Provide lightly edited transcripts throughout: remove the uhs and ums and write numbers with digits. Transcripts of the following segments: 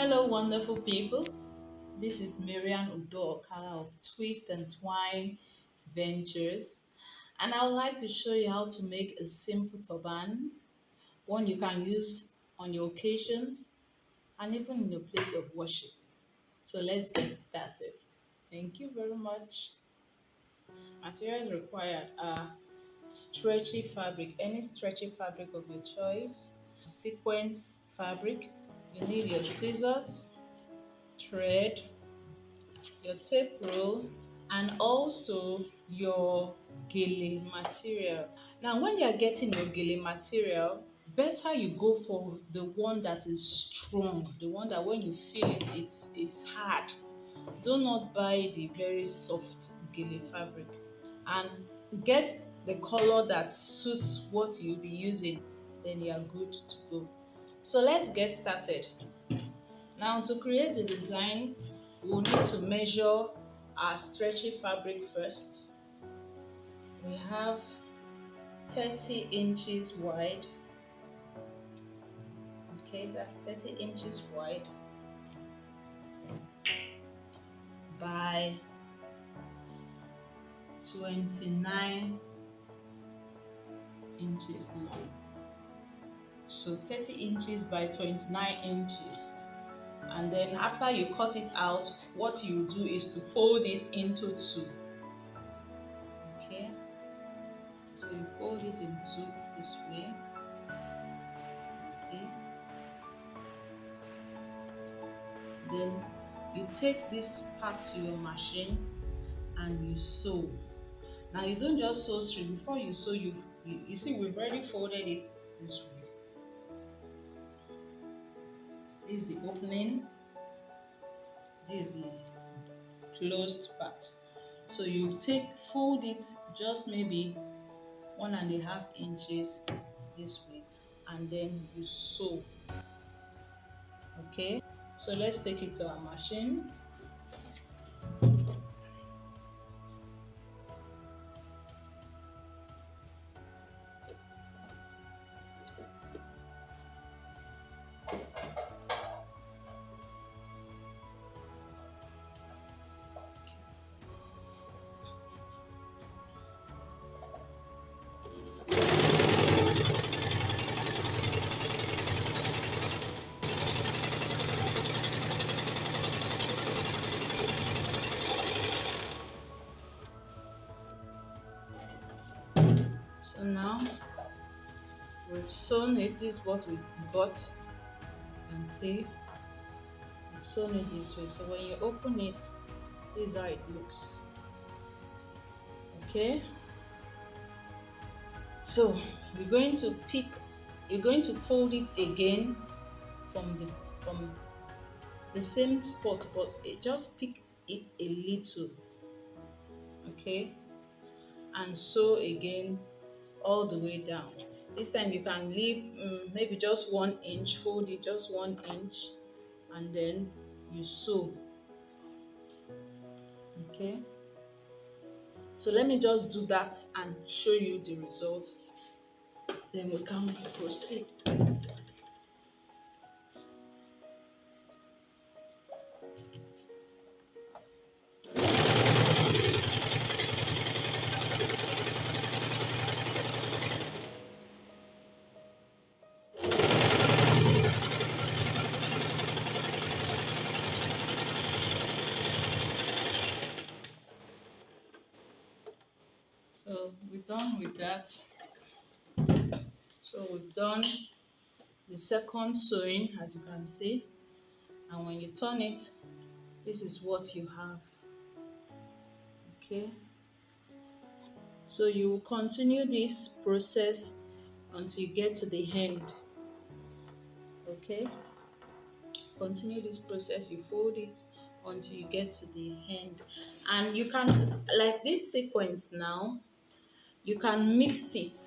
Hello, wonderful people. This is Marian Udoka of Twist and Twine Ventures, and I would like to show you how to make a simple turban, one you can use on your occasions and even in your place of worship. So let's get started. Thank you very much. Materials required are stretchy fabric, any stretchy fabric of your choice, sequence fabric. You need your scissors, thread, your tape roll, and also your gele material. Now, when you are getting your gele material, better you go for the one that is strong, the one that when you feel it, it's hard. Do not buy the very soft gele fabric, and get the color that suits what you'll be using. Then you are good to go. So let's get started. Now, to create the design, we'll need to measure our stretchy fabric first. We have 30 inches wide. Okay, that's 30 inches wide by 29 inches long. So 30 inches by 29 inches. And then after you cut it out, what you do is to fold it into two. Okay, so you fold it in two this way. See? Then you take this part to your machine and you sew. Now you don't just sew straight. Before you sew, you see we've already folded it this way. This is the opening. This is the closed part. So you fold it just maybe 1.5 inches this way, and then you sew. Okay, so let's take it to our machine. So now we've sewn it. This is what we got, and see, we've sewn it this way. So when you open it, this is how it looks. Okay, so we're going to you're going to fold it again from the same spot, but just pick it a little. Okay, and sew again all the way down. This time you can leave maybe just 1 inch, fold it just 1 inch, and then you sew. Okay, so let me just do that and show you the results, then we can proceed. So we're done with that. So we've done the second sewing, as you can see, and when you turn it, this is what you have. Okay, so you will continue this process until you get to the end. Okay, continue this process, you fold it until you get to the end. And you can, like this sequence now, you can mix it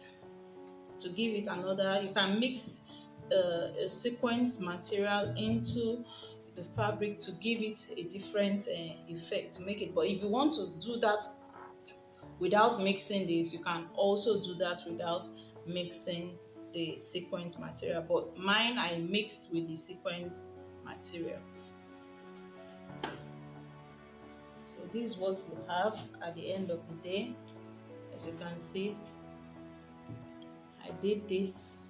to give it another. You can mix a sequence material into the fabric to give it a different effect, to make it. But if you want to do that without mixing this, you can also do that without mixing the sequence material. But mine, I mixed with the sequence material. this is what you have at the end of the day. As you can see, I did this,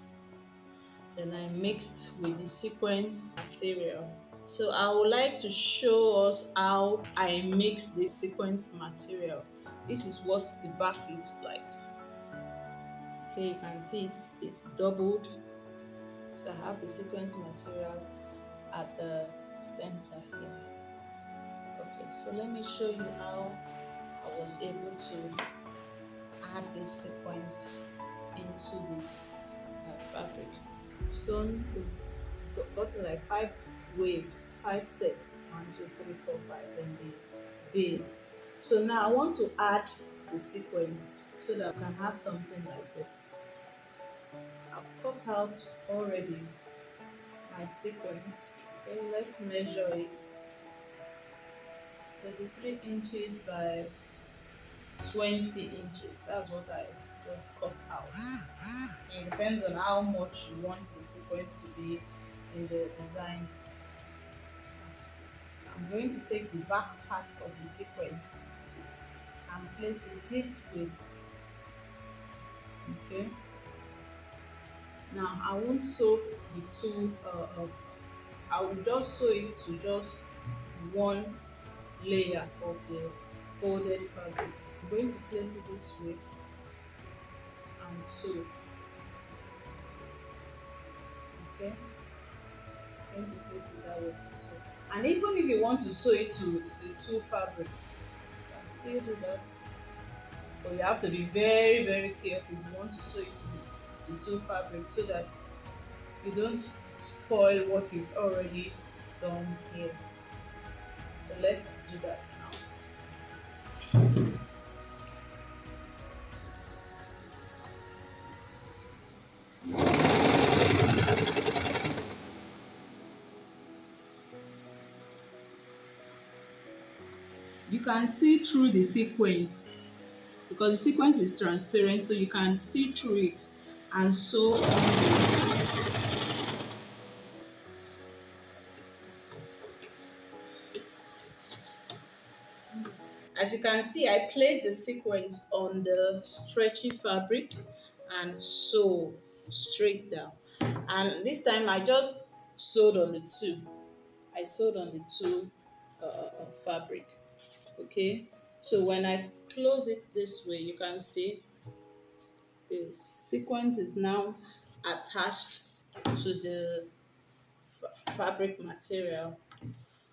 then I mixed with the sequence material. So I would like to show us how I mix the sequence material. This is what the back looks like. Okay, you can see it's doubled. So I have the sequence material at the center here. Okay, so let me show you how I was able to add this sequence into this fabric. So we've gotten like 5 waves, 5 steps. 1, 2, 3, 4, 5, then the base. So now I want to add the sequence so that I can have something like this. I've cut out already my sequence. Okay, let's measure it. 33 inches by 20 inches. That's what I just cut out. It depends on how much you want the sequence to be in the design. I'm going to take the back part of the sequence and place it this way. Okay. Now I won't sew the two I will just sew it to just one layer of the folded fabric. I'm going to place it this way and sew. Okay, I'm going to place it that way and sew. And even if you want to sew it to the two fabrics, you can still do that. But you have to be very, very careful if you want to sew it to the two fabrics so that you don't spoil what you've already done here. So let's do that now. You can see through the sequence because the sequence is transparent, so you can see through it and sew on. As you can see, I placed the sequence on the stretchy fabric and sew straight down. And this time I just sewed on the two. I sewed on the two fabric. Okay, so when I close it this way, you can see the sequence is now attached to the fabric material.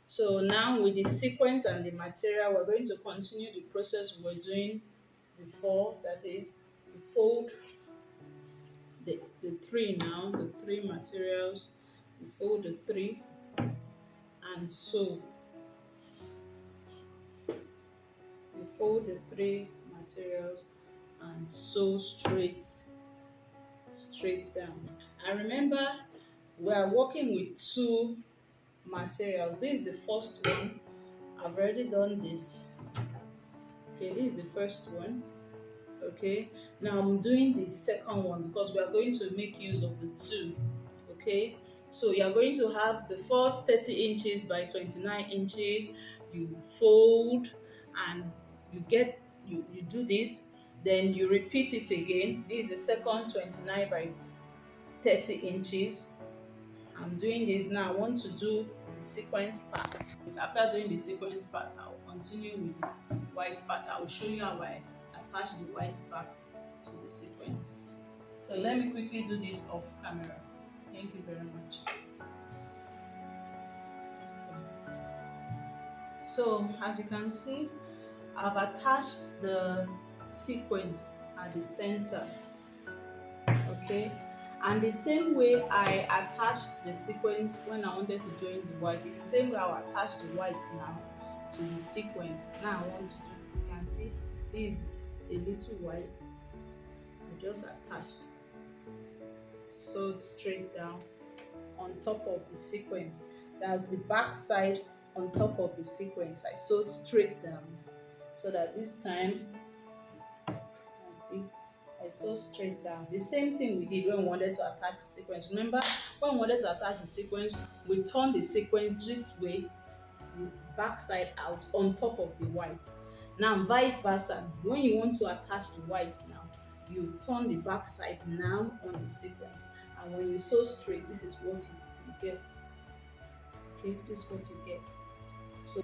So now with the sequence and the material, we're going to continue the process we were doing before. That is, we fold the three now, the three materials. We fold the three and sew. We fold the three materials and sew straight down. And remember, we are working with two materials. This is the first one. I've already done this. Okay, this is the first one. Okay, now I'm doing the second one because we are going to make use of the two. Okay, so you are going to have the first 30 inches by 29 inches. You fold and you do this, then you repeat it again. This is the second 29 by 30 inches. I'm doing this now. I want to do the sequence part. After doing the sequence part, I'll continue with the white part. I will show you how I attach the white back to the sequence. So let me quickly do this off camera. Thank you very much. So as you can see, I've attached the sequence at the center. Okay, and the same way I attached the sequence when I wanted to join the white, it's the same way I'll attach the white now to the sequence. Now I want to do, you can see this is a little white. I just attached, sewed straight down on top of the sequence. That's the back side on top of the sequence. I sewed straight down so that this time you can see I sew straight down. The same thing we did when we wanted to attach the sequence. Remember, when we wanted to attach the sequence, we turn the sequence this way, the back side out on top of the white. Now vice versa, when you want to attach the white now, you turn the back side now on the sequence, and when you sew straight, this is what you get. Okay, this is what you get. So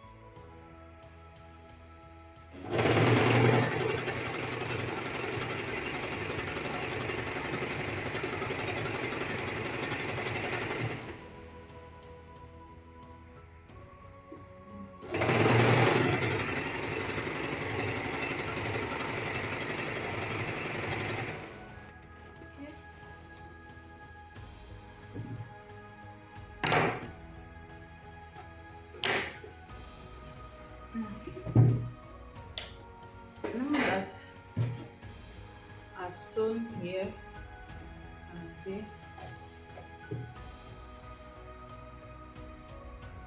okay. Now that I've sewn here, and see.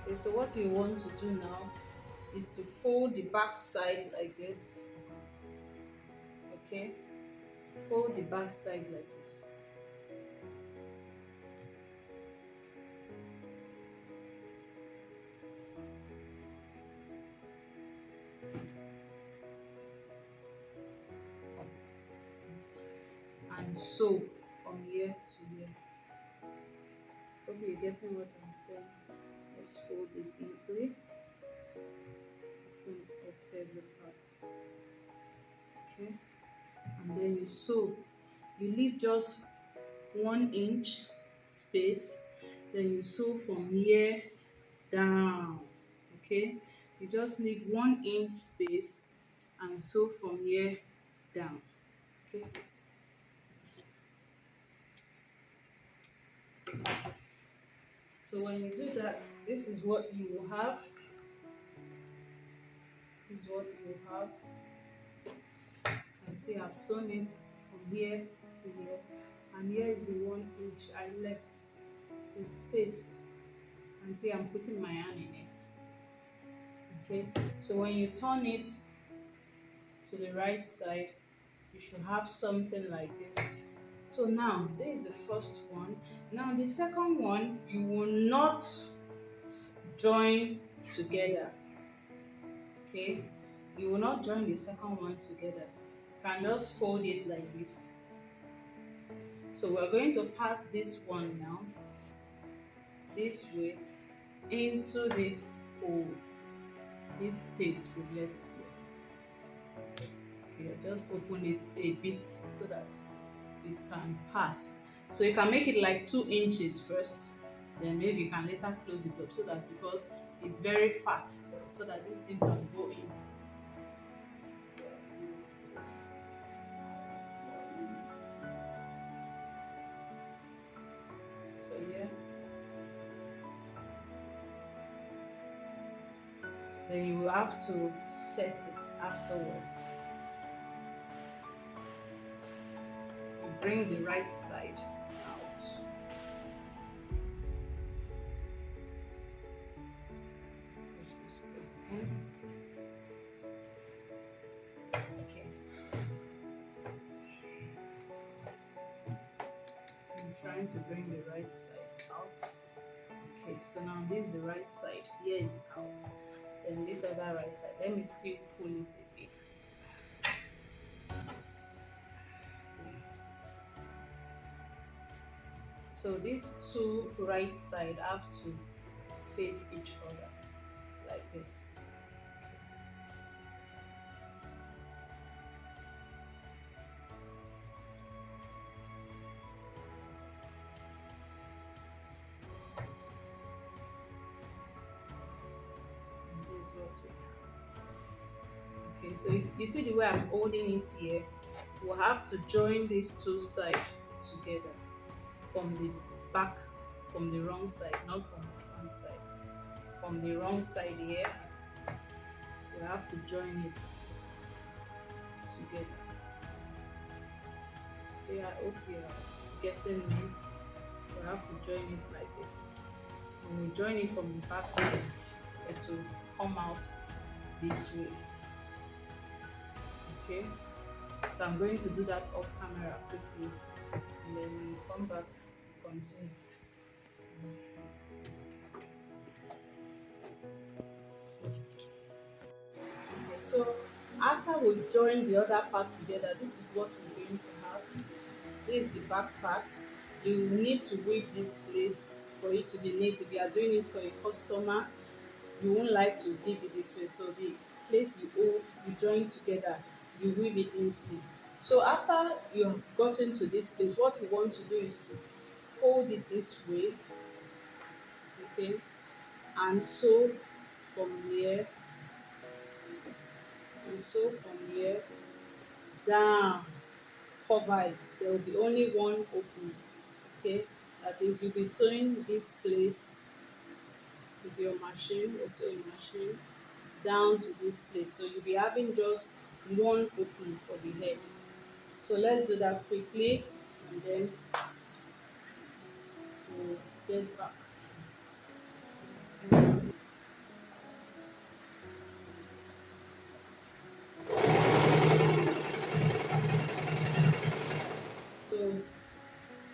Okay, so what you want to do now is to fold the back side like this. Okay, fold the back side like this. And sew from here to here. Hope you're getting what I'm saying. Let's fold this neatly. Open up every part. Okay, and then you sew. You leave just 1 inch space. Then you sew from here down. Okay, you just leave 1 inch space and sew from here down. Okay. So when you do that, this is what you will have. This is what you will have. And see, I've sewn it from here to here, and here is the 1 inch I left, the space, and see, I'm putting my hand in it. Okay, so when you turn it to the right side, you should have something like this. So now this is the first one. Now the second one, you will not join together. Okay, you will not join the second one together. You can just fold it like this. So we're going to pass this one now this way into this hole, this space we left here. Okay, just open it a bit so that it can pass. So you can make it like 2 inches first, then maybe you can later close it up, so that, because it's very fat, so that this thing can go in. So yeah, then you will have to set it afterwards. You bring the right side out. Push this place in. Okay. I'm trying to bring the right side out. Okay, so now this is the right side. Here is out. Then this other right side. Let me still pull it a bit. So these two right side have to face each other like this. And this is what we have. Okay, so you see the way I'm holding it here? We'll have to join these two sides together from the back, from the wrong side, not from the front side. From the wrong side here, we have to join it together. Okay, I hope you are getting me. We have to join it like this. When we join it from the back side, it will come out this way. Okay, so I'm going to do that off camera quickly, and then when we come back, continue. So after we join the other part together, this is what we're going to have. This is the back part. You need to weave this place for it to be neat. If you are doing it for a customer, you won't like to weave it this way. So the place you hold, you join together, you weave it neatly. So after you have gotten to this place, what you want to do is to fold it this way, okay, and sew from here, and sew from here down, cover it. There will be only one opening, okay. That is, you'll be sewing this place with your machine or sewing machine down to this place. So you'll be having just one opening for the head. So let's do that quickly, and then we'll get back. So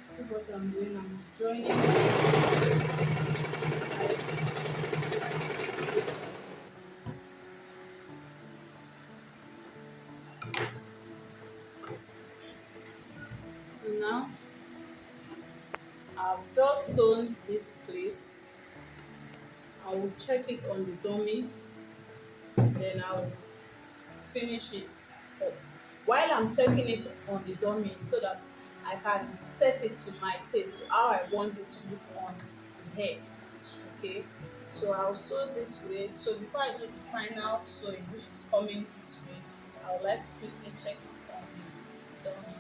see what I'm doing. I'm joining sides. So now I've just sewn this place. I will check it on the dummy, then I will finish it up. While I'm checking it on the dummy, so that I can set it to my taste, how I want it to look on the hair. Okay, so I'll sew this way. So before I do the final sewing, which is coming this way, I would like to quickly check it on the dummy.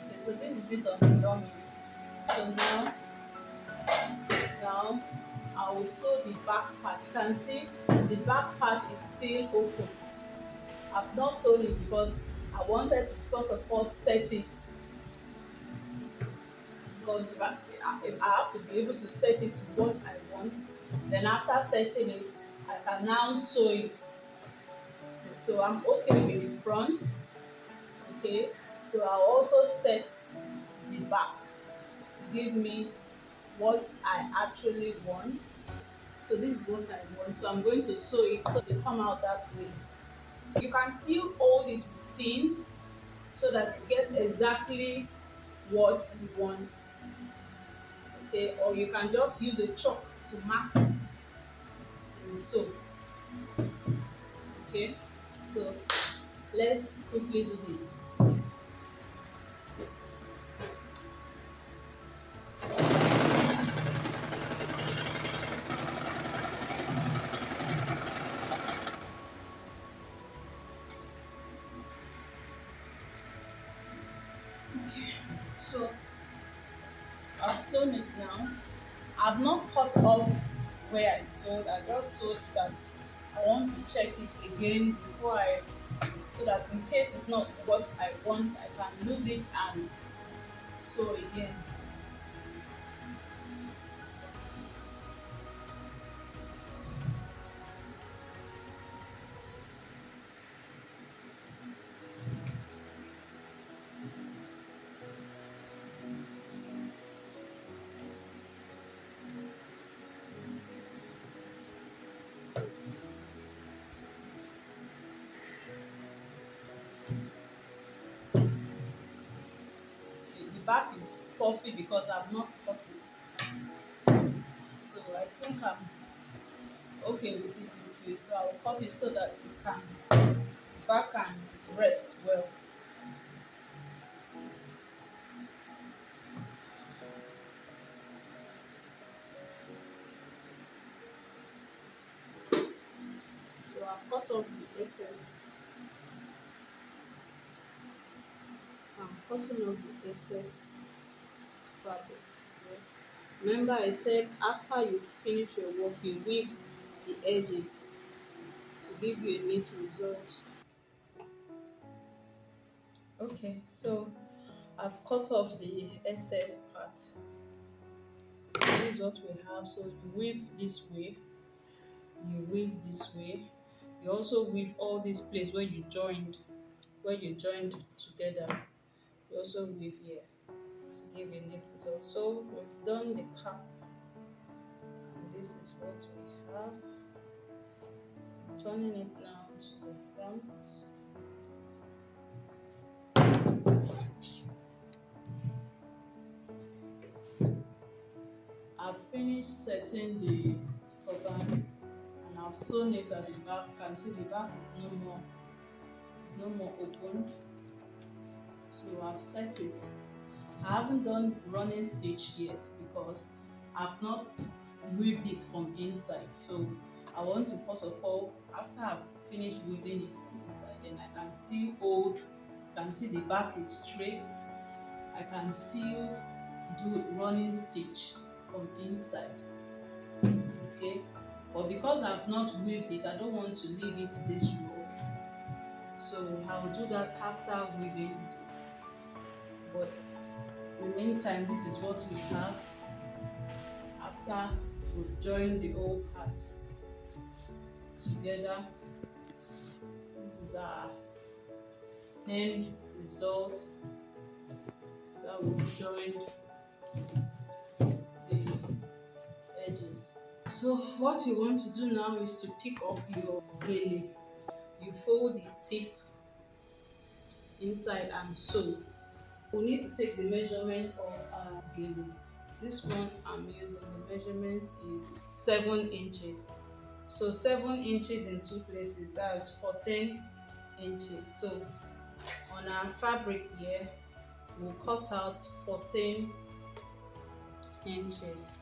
Okay, so this is it on the dummy. So now I will sew the back part. You can see the back part is still open. I've not sewn it because I wanted to first of all set it, because if I have to be able to set it to what I want. Then after setting it, I can now sew it. So I'm okay with the front, okay. So I'll also set the back to give me what I actually want. So this is what I want. So I'm going to sew it so to come out that way. You can still hold it with pin so that you get exactly what you want, okay, or you can just use a chalk to mark it and sew, okay. So let's quickly do this. So I've sewn it now. I've not cut off where I sewed. I just sewed that. I want to check it again before I, so that in case it's not what I want, I can lose it and sew again. The back is puffy because I've not cut it. So I think I'm okay with it this way. So I'll cut it so that it can back and rest well. So I'll cut off the excess. I'm cutting off the excess fabric. Okay. Remember I said after you finish your work, you weave the edges to give you a neat result. Okay, so I've cut off the excess part. This is what we have. So you weave this way, you weave this way, You also weave all this place where you joined together. You also weave here to give a neat result. So we've done the cap, and this is what we have. Turning it now to the front. I've finished setting the turban and I've sewn it at the back. You can see the back is no more opened. So I've set it. I haven't done running stitch yet because I've not weaved it from inside. So I want to first of all, after I've finished weaving it from inside, then I can still hold. You can see the back is straight. I can still do running stitch from inside. Okay, but because I've not weaved it, I don't want to leave it this rough. So I'll do that after weaving this. But in the meantime, this is what we have after we've joined the whole part together. This is our end result. So we've joined the edges. So what you want to do now is to pick up your gele. You fold the tip inside and sew. We need to take the measurement of our gele. This one I'm using, the measurement is 7 inches. So 7 inches in two places, that's 14 inches. So on our fabric here, we'll cut out 14 inches.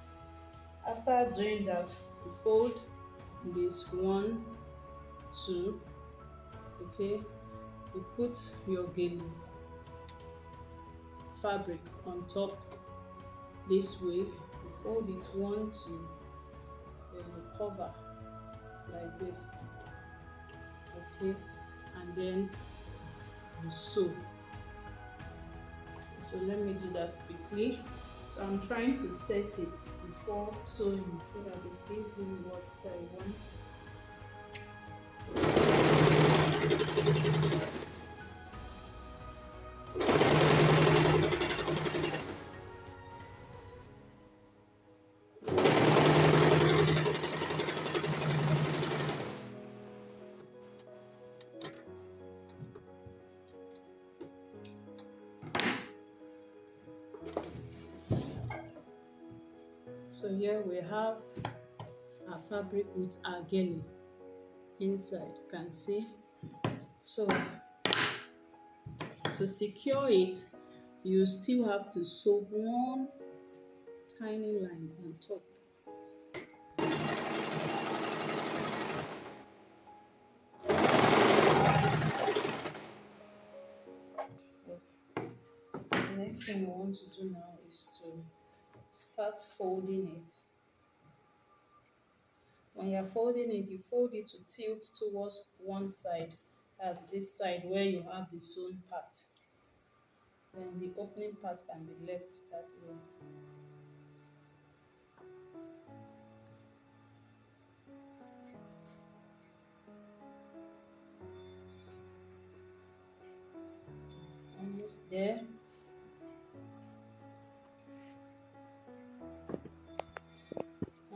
After doing that, we fold this 1, 2, okay? You put your gele fabric on top this way. You fold it 1, 2, then you cover like this, okay? And then you sew. So let me do that quickly. So I'm trying to set it before sewing so that it gives me what I want. So here we have our fabric with our gele inside, you can see. So to secure it, you still have to sew one tiny line on top. The next thing we want to do now is to start folding it. When you're folding it, you fold it to tilt towards one side. That's this side where you have the sewn part. Then the opening part can be left that way. Almost there.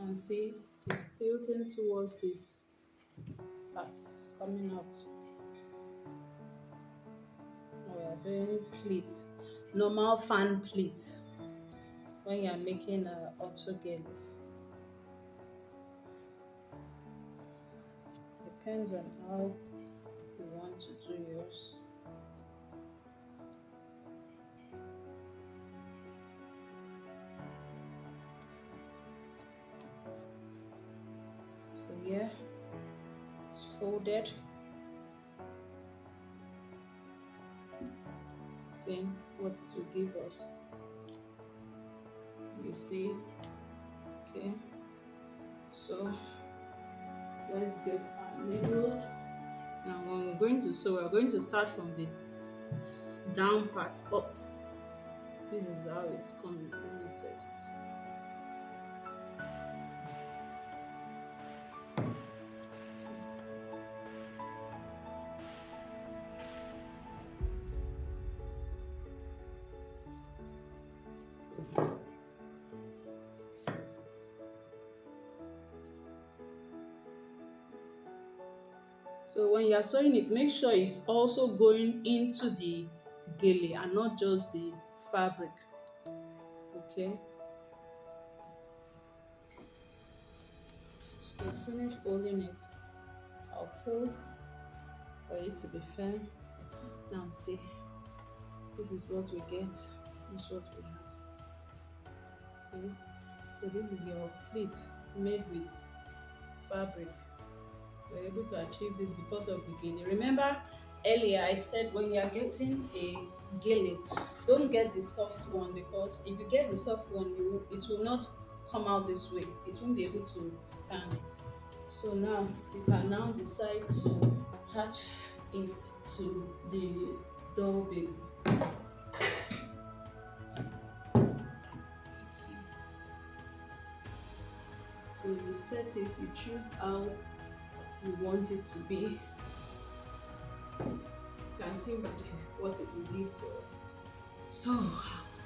And see, it's tilting towards this part. It's coming out. Now we are doing pleats, normal fan pleats when you are making a auto gele. Depends on how you want to do yours. So here it's folded. See what it will give us. You see, okay. So let's get our needle. Now when we're going to sew, we're going to start from the down part up. This is how it's coming. Let me set it. So when you are sewing it, make sure it's also going into the gele and not just the fabric. Okay. So finish holding it. I'll pull for it to be firm. Now see, this is what we get. This is what we have. See, so this is your pleat made with fabric. We're able to achieve this because of the gele. Remember earlier I said when you are getting a gele, don't get the soft one, because if you get the soft one, it will not come out this way. It won't be able to stand. So now you can now decide to attach it to the doll baby. You see. So you set it, you choose how you want it to be. You can see what it will give to us. So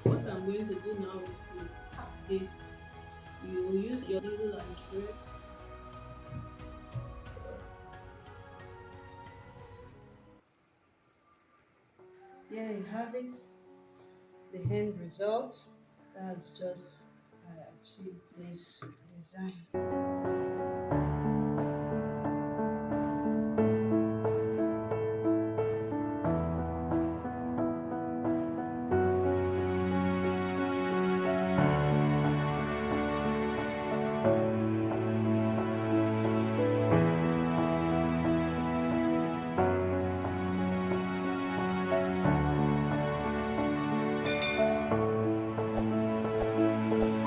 what I'm going to do now is to tap this. You use your needle and thread. So here you have it, the end result. That's just how I achieved this design.